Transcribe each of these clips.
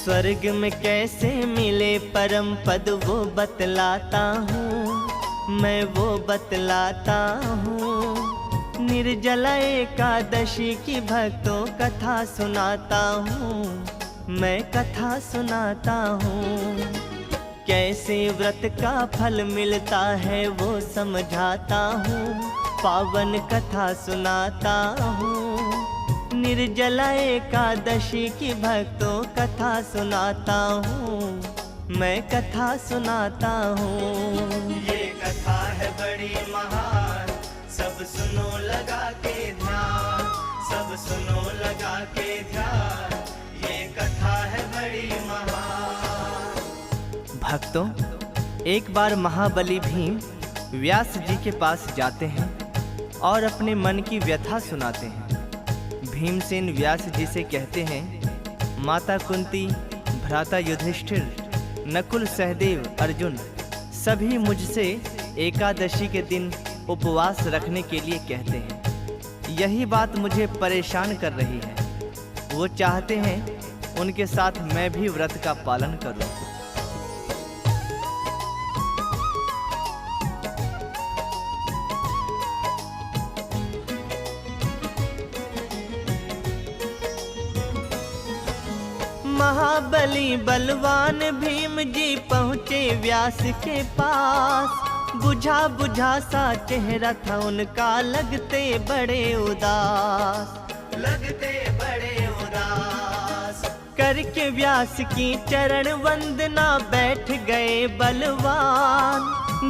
स्वर्ग में कैसे मिले परम पद वो बतलाता हूँ, मैं वो बतलाता हूँ। निर्जला एकादशी की भक्तों कथा सुनाता हूँ, मैं कथा सुनाता हूँ। कैसे व्रत का फल मिलता है वो समझाता हूँ, पावन कथा सुनाता हूँ। निर्जला एकादशी की भक्तों कथा सुनाता हूँ, मैं कथा सुनाता हूँ। ये कथा है बड़ी महान, सब सुनो लगा के ध्यान, सब सुनो लगा के ध्यान। ये कथा है बड़ी महान। भक्तों, एक बार महाबली भीम व्यास जी के पास जाते हैं और अपने मन की व्यथा सुनाते हैं। भीमसेन व्यास जी से कहते हैं, माता कुंती, भ्राता युधिष्ठिर, नकुल, सहदेव, अर्जुन सभी मुझसे एकादशी के दिन उपवास रखने के लिए कहते हैं। यही बात मुझे परेशान कर रही है। वो चाहते हैं उनके साथ मैं भी व्रत का पालन करूं। महाबली बलवान भीम जी पहुँचे व्यास के पास। बुझा बुझा सा चेहरा था उनका, लगते बड़े उदास, लगते बड़े उदास। करके व्यास की चरण वंदना बैठ गए बलवान।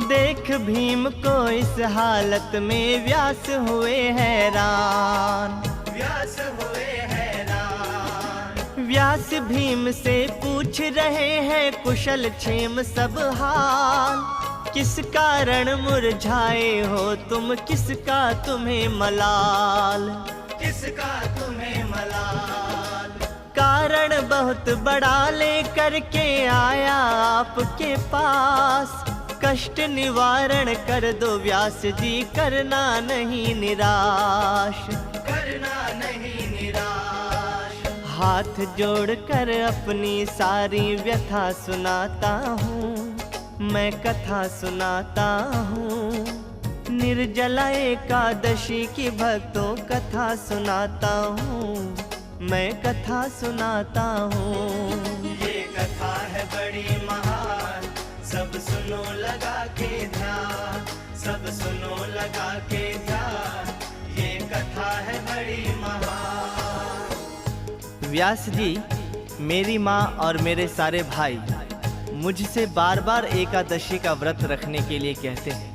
देख भीम को इस हालत में व्यास हुए हैरान, व्यास हुए हैरान। व्यास भीम से पूछ रहे हैं कुशल क्षेम सब हाल। किस कारण मुरझाए हो तुम, किसका तुम्हें मलाल, किसका तुम्हें मलाल। कारण बहुत बड़ा लेकर के आया आपके पास। कष्ट निवारण कर दो व्यास जी, करना नहीं निराश, करना नहीं निराश। हाथ जोड़कर अपनी सारी व्यथा सुनाता हूँ, मैं कथा सुनाता हूँ। निर्जला एकादशी की भक्तों कथा सुनाता हूँ, मैं कथा सुनाता हूँ। ये कथा है बड़ी महान, सब सुनो लगा के ध्यान, सब सुनो लगा के ध्यान। ये कथा है बड़ी महान। व्यास जी, मेरी माँ और मेरे सारे भाई मुझसे बार बार एकादशी का व्रत रखने के लिए कहते हैं।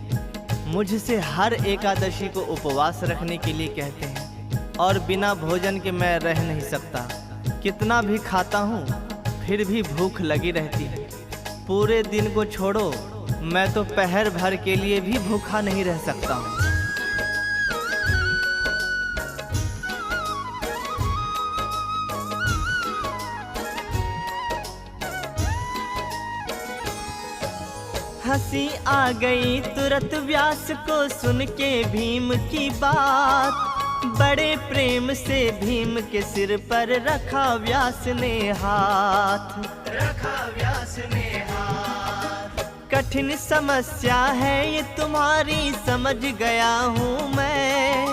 मुझसे हर एकादशी को उपवास रखने के लिए कहते हैं और बिना भोजन के मैं रह नहीं सकता। कितना भी खाता हूँ फिर भी भूख लगी रहती है। पूरे दिन को छोड़ो, मैं तो पहर भर के लिए भी भूखा नहीं रह सकता हूँ। हंसी आ गई तुरंत व्यास को सुन के भीम की बात। बड़े प्रेम से भीम के सिर पर रखा व्यास ने हाथ, रखा व्यास ने हाथ। कठिन समस्या है ये तुम्हारी, समझ गया हूँ मैं।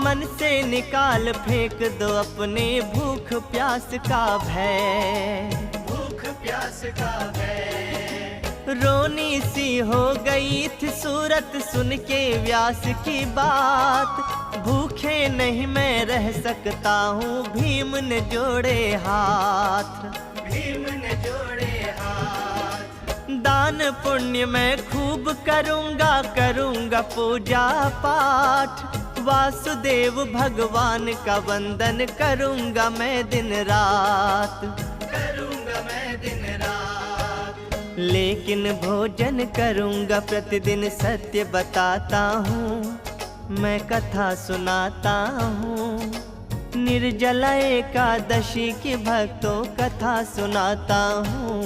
मन से निकाल फेंक दो अपने भूख प्यास का भय, भूख प्यास का भय। रोनी सी हो गई थी सूरत सुन के व्यास की बात। भूखे नहीं मैं रह सकता हूँ, भीम ने जोड़े हाथ, भीम ने जोड़े हाथ। दान पुण्य मैं खूब करूँगा, करूँगा पूजा पाठ। वासुदेव भगवान का वंदन करूँगा मैं दिन रात, करूँगा मैं दिन रात। लेकिन भोजन करूँगा प्रतिदिन, सत्य बताता हूँ, मैं कथा सुनाता हूँ। निर्जला एकादशी की भक्तों कथा सुनाता हूँ,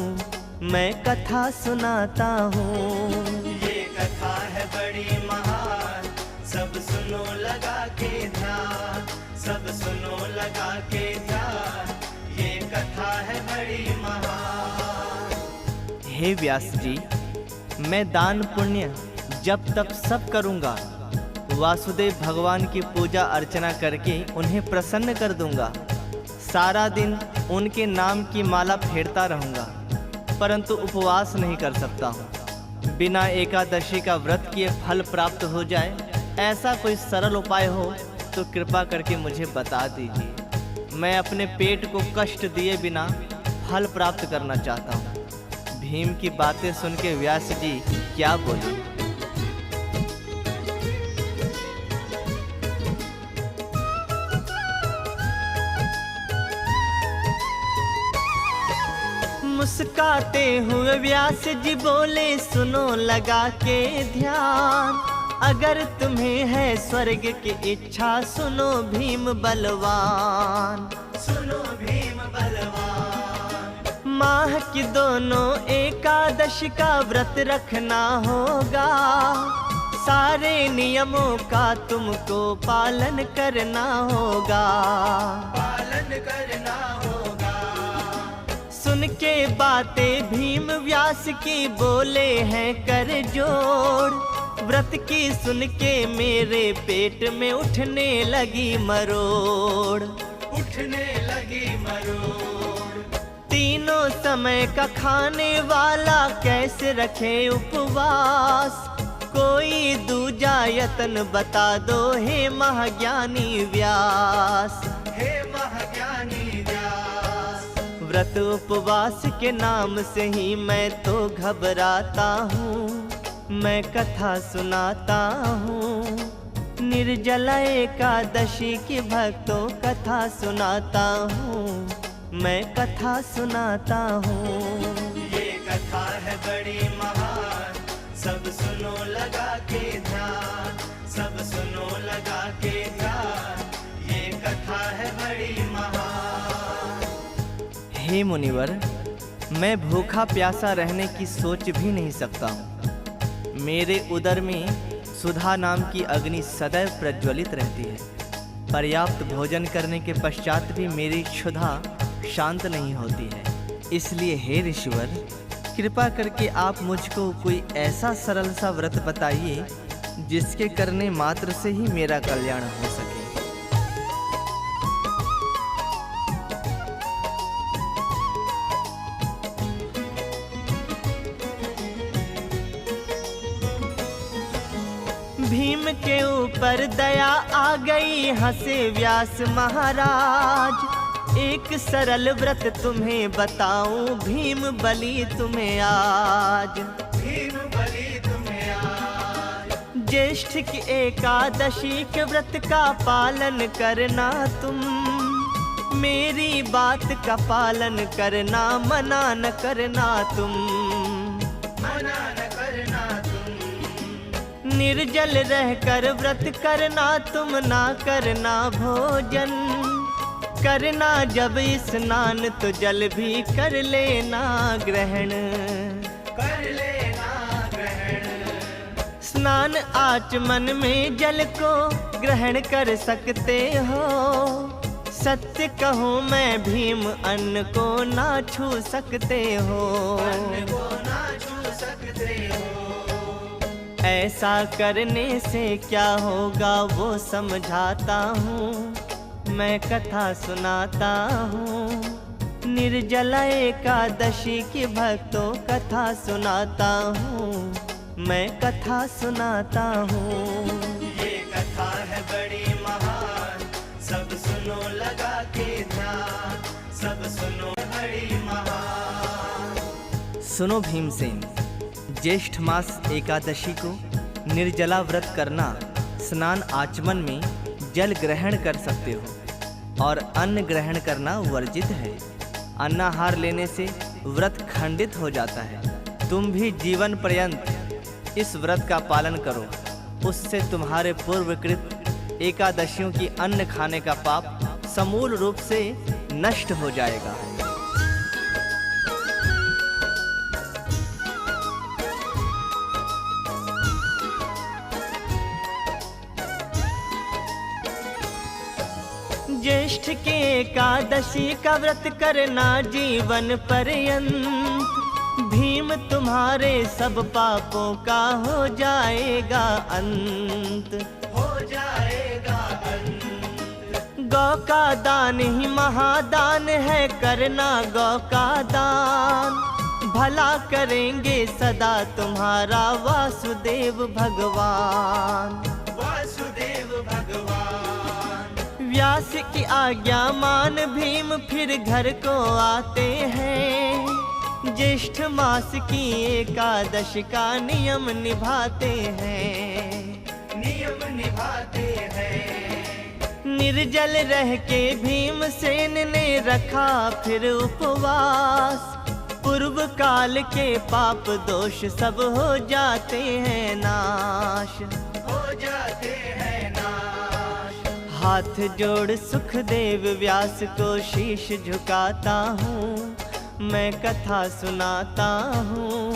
मैं कथा सुनाता हूँ। ये कथा है बड़ी महान, सब सुनो लगा के ध्यान, सब सुनो लगा के ध्यान। ये कथा है बड़ी महान। हे व्यास जी, मैं दान पुण्य जब तप सब करूँगा, वासुदेव भगवान की पूजा अर्चना करके उन्हें प्रसन्न कर दूंगा। सारा दिन उनके नाम की माला फेरता रहूँगा, परंतु उपवास नहीं कर सकता हूँ। बिना एकादशी का व्रत किए फल प्राप्त हो जाए, ऐसा कोई सरल उपाय हो तो कृपा करके मुझे बता दीजिए। मैं अपने पेट को कष्ट दिए बिना फल प्राप्त करना चाहता हूँ। भीम की बातें सुन के व्यास जी क्या बोले। मुस्काते हुए व्यास जी बोले, सुनो लगा के ध्यान, अगर तुम्हें है स्वर्ग की इच्छा, सुनो भीम बलवान। सुनो भीम बलवान। माह की दोनों एकादशी का व्रत रखना होगा, सारे नियमों का तुमको पालन करना होगा। पालन करना होगा। सुन के बातें भीम व्यास की बोले हैं कर जोड़, व्रत की सुन के मेरे पेट में उठने लगी मरोड़। उठने लगी मरोड़। तीनों समय का खाने वाला कैसे रखे उपवास, कोई दूजा यतन बता दो हे महाज्ञानी व्यास। हे महाज्ञानी व्यास। व्रत उपवास के नाम से ही मैं तो घबराता हूँ, मैं कथा सुनाता हूँ। निर्जला एकादशी की भक्तों कथा सुनाता हूँ, मैं कथा सुनाता हूँ। ये कथा है बड़ी महान, सब सुनो लगा के ध्यान। सब सुनो लगा के ध्यान, ये कथा है बड़ी महान। हे मुनिवर, मैं भूखा प्यासा रहने की सोच भी नहीं सकता हूँ। मेरे उदर में सुधा नाम की अग्नि सदैव प्रज्वलित रहती है। पर्याप्त भोजन करने के पश्चात भी मेरी क्षुधा शांत नहीं होती है। इसलिए हे ऋषिवर, कृपा करके आप मुझको कोई ऐसा सरल सा व्रत बताइए जिसके करने मात्र से ही मेरा कल्याण हो सके। भीम के ऊपर दया आ गई, हंसे व्यास महाराज। एक सरल व्रत तुम्हें बताऊं, भीम बलि तुम्हें आज। भीम बलि तुम्हें आज। ज्येष्ठ की एकादशी के व्रत का पालन करना तुम, मेरी बात का पालन करना, मना न करना तुम। मना न करना तुम। निर्जल रहकर व्रत करना तुम, ना करना भोजन। करना जब स्नान तो जल भी कर लेना ग्रहण। कर लेना ग्रहण। स्नान आचमन में जल को ग्रहण कर सकते हो। सत्य कहूँ मैं भीम, अन्न को ना छू सकते हो। अन्न को ना छू सकते हो। ऐसा करने से क्या होगा वो समझाता हूँ, मैं कथा सुनाता हूँ। निर्जला एकादशी की भक्तों कथा सुनाता हूँ, मैं कथा सुनाता हूँ। ये कथा है बड़ी महान, सब सुनो लगा के ध्यान। सब सुनो बड़ी महान। सुनो भीमसेन, ज्येष्ठ मास एकादशी को निर्जला व्रत करना, स्नान आचमन में जल ग्रहण कर सकते हो और अन्न ग्रहण करना वर्जित है। अन्नाहार लेने से व्रत खंडित हो जाता है। तुम भी जीवन पर्यंत इस व्रत का पालन करो, उससे तुम्हारे पूर्वकृत एकादशियों की अन्न खाने का पाप समूल रूप से नष्ट हो जाएगा। ज्येष्ठ के एकादशी का व्रत करना जीवन पर्यंत, भी भीम तुम्हारे सब पापों का हो जाएगा अंत, हो जाएगा अंत। गौ का दान ही महादान है, करना गौ का दान, भला करेंगे सदा तुम्हारा वासुदेव भगवान, वासुदेव भगवान। व्यास की आज्ञा मान भीम फिर घर को आते हैं, ज्येष्ठ मास की एकादश का नियम निभाते हैं, नियम निभाते हैं। निर्जल रह के भीमसेन ने रखा फिर उपवास, पूर्व काल के पाप दोष सब हो जाते हैं नाश, हो जाते हैं नाश। हाथ जोड़ सुखदेव व्यास को शीश झुकाता हूँ, मैं कथा सुनाता हूँ।